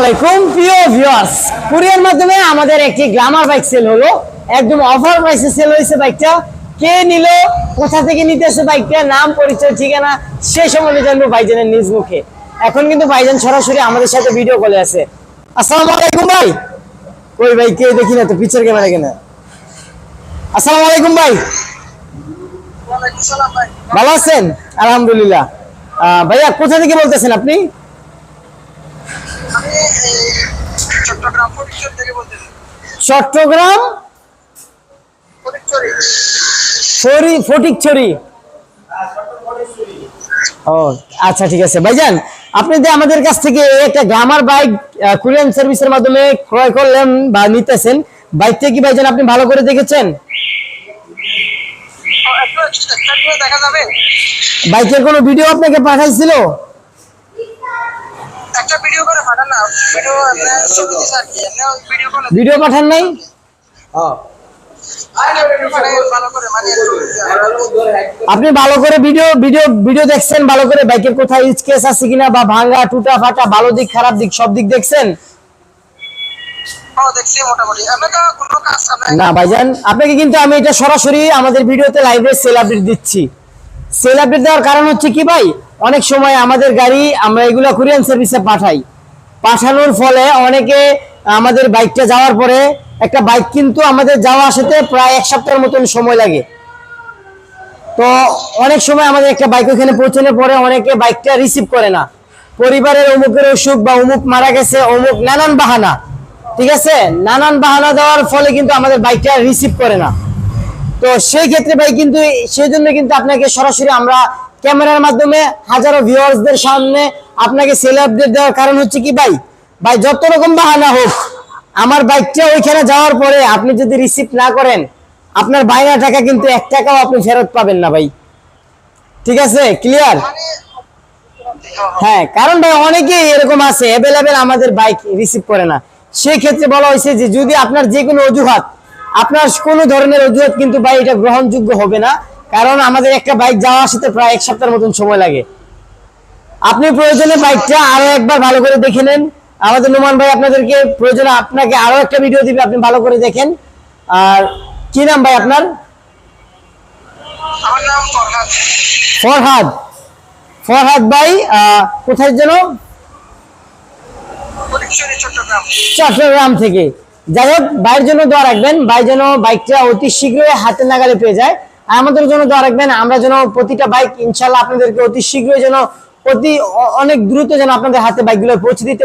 আলাইকুম প্রিয় viewers, courier মাধ্যমে আমাদের একটি গ্ল্যামার বাইক সেল হলো। একদম অফার প্রাইসে সেল হয়েছে বাইকটা। কে নিল, কোথা থেকে নিতেছে বাইকটা, নাম, পরিচয়, ঠিকানা সেই সম্বন্ধে জানবো ভাইজানের নিজ মুখে। এখন কিন্তু ভাইজান সরাসরি আমাদের সাথে ভিডিও কলে আছে। আসসালামু আলাইকুম ভাই। ওই ভাই কে দেখি না তো, পিকচার ক্যামেরা কেনা। আসসালামু আলাইকুম ভাই। ওয়ালাইকুম সালাম ভাই। ভালো আছেন? আলহামদুলিল্লাহ। ভাইয়া কোথা থেকে বলতেছেন আপনি? আমি চট্টগ্রাম ফটিকছড়ি থেকে বলতেছি। চট্টগ্রাম ফটিকছড়ি। ফটিকছড়ি। ও আচ্ছা, ঠিক আছে ভাইজান। আপনি যে আমাদের কাছ থেকে একটা গ্ল্যামার বাইক কুরিয়ার সার্ভিসের মাধ্যমে ক্রয় করলেন বা নিতেছেন, বাইকটা কি ভাইজান আপনি ভালো করে দেখেছেন? একটু এক্সট্রা দেখা যাবে? বাইকের কোনো ভিডিও আপনাকে পাঠাইছিল? একটা ভিডিও করে পাঠান না। ভিডিও ছবি দিছে আর কি। ভিডিও করে ভিডিও পাঠান নাই? ভালো করে মানে আপনি ভালো করে ভিডিও ভিডিও ভিডিও দেখছেন? ভালো করে বাইকের কোথায় স্কেচ আছে কিনা বা ভাঙা টুটা ফাটা, ভালো দিক খারাপ দিক সব দিক দেখছেন? দেখছি মোটামুটি। আমি তো কোনো কাজ না ভাইজান, আপনাকে কিন্তু আমি এটা সরাসরি আমাদের ভিডিওতে লাইভে সেল আপডেট দিচ্ছি। সেল আপডেট দেওয়ার কারণ হচ্ছে কি ভাই, অনেক সময় আমাদের গাড়ি আমরা এগুলা কুরিয়ার সার্ভিসে পাঠাই। পাঠানোর ফলে অনেকে আমাদের বাইকটা যাওয়ার পরে, একটা বাইক কিন্তু আমাদের যাওয়া আসাতে প্রায় এক সপ্তাহের মতন সময় লাগে। তো অনেক সময় আমাদের একটা বাইক ওখানে পৌঁছানোর পরে অনেকে বাইকটা রিসিভ করে না। পরিবারের অমুকের অসুখ বা অমুক মারা গেছে, অমুক নানান বাহানা, ঠিক আছে, নানান বাহানা দেওয়ার ফলে কিন্তু আমাদের বাইকটা রিসিভ করে না। তো সেই ক্ষেত্রে ভাই কিন্তু সেই জন্য কিন্তু আপনাকে সরাসরি আমরা ক্যামেরার মাধ্যমে হাজারো ভিউয়ার্সদের সামনে আপনাকে সেল আপডেট দেওয়ার কারণ হচ্ছে কি ভাই, ভাই যত রকম বাহানা হোক, আমার বাইকটা ওইখানে যাওয়ার পরে আপনি যদি রিসিভ না করেন, আপনার বাইনা টাকা কিন্তু 1 টাকাও আপনি ফেরত পাবেন না ভাই। ঠিক আছে, ক্লিয়ার? হ্যাঁ, কারণ ভাই অনেকেই এরকম আছে অ্যাভেলেবেল আমাদের বাইক রিসিভ করে না। সেই ক্ষেত্রে বলা হয়েছে যে যদি আপনার যে কোনো অজুহাত, আপনার কোনো ধরনের অজুহাত কিন্তু ভাই এটা গ্রহণযোগ্য হবে না। কারণ আমাদের একটা বাইক যাওয়া আসাতে প্রায় 1 সপ্তাহের মতন সময় লাগে। আপনি প্রয়োজনে বাইকটা আরো একবার ভালো করে দেখে নেন। আমাদের নোমান ভাই আপনাদেরকে প্রয়োজনে আপনাকে আরো একটা ভিডিও দিবে, আপনি ভালো করে দেখেন। আর কি নাম ভাই আপনার? আমার নাম ফরহাদ। ফরহাদ। ফরহাদ ভাই কোথায় যেন? ফটিকছড়ি, চট্টগ্রাম। চট্টগ্রাম থেকে। যাই হোক, ভাইয়ের জন্য দোয়া রাখবেন, ভাই যেন বাইকটা অতি শীঘ্রই হাতে নাগালে পেয়ে যায়। আর আমাদের জন্য দোয়া রাখবেন, আমরা যেন প্রতিটা বাইক ইনশাল্লাহ আপনাদেরকে অতি শীঘ্রই যেন অনেক দ্রুত যেন আপনাদের হাতে বাইকগুলো পৌঁছে দিতে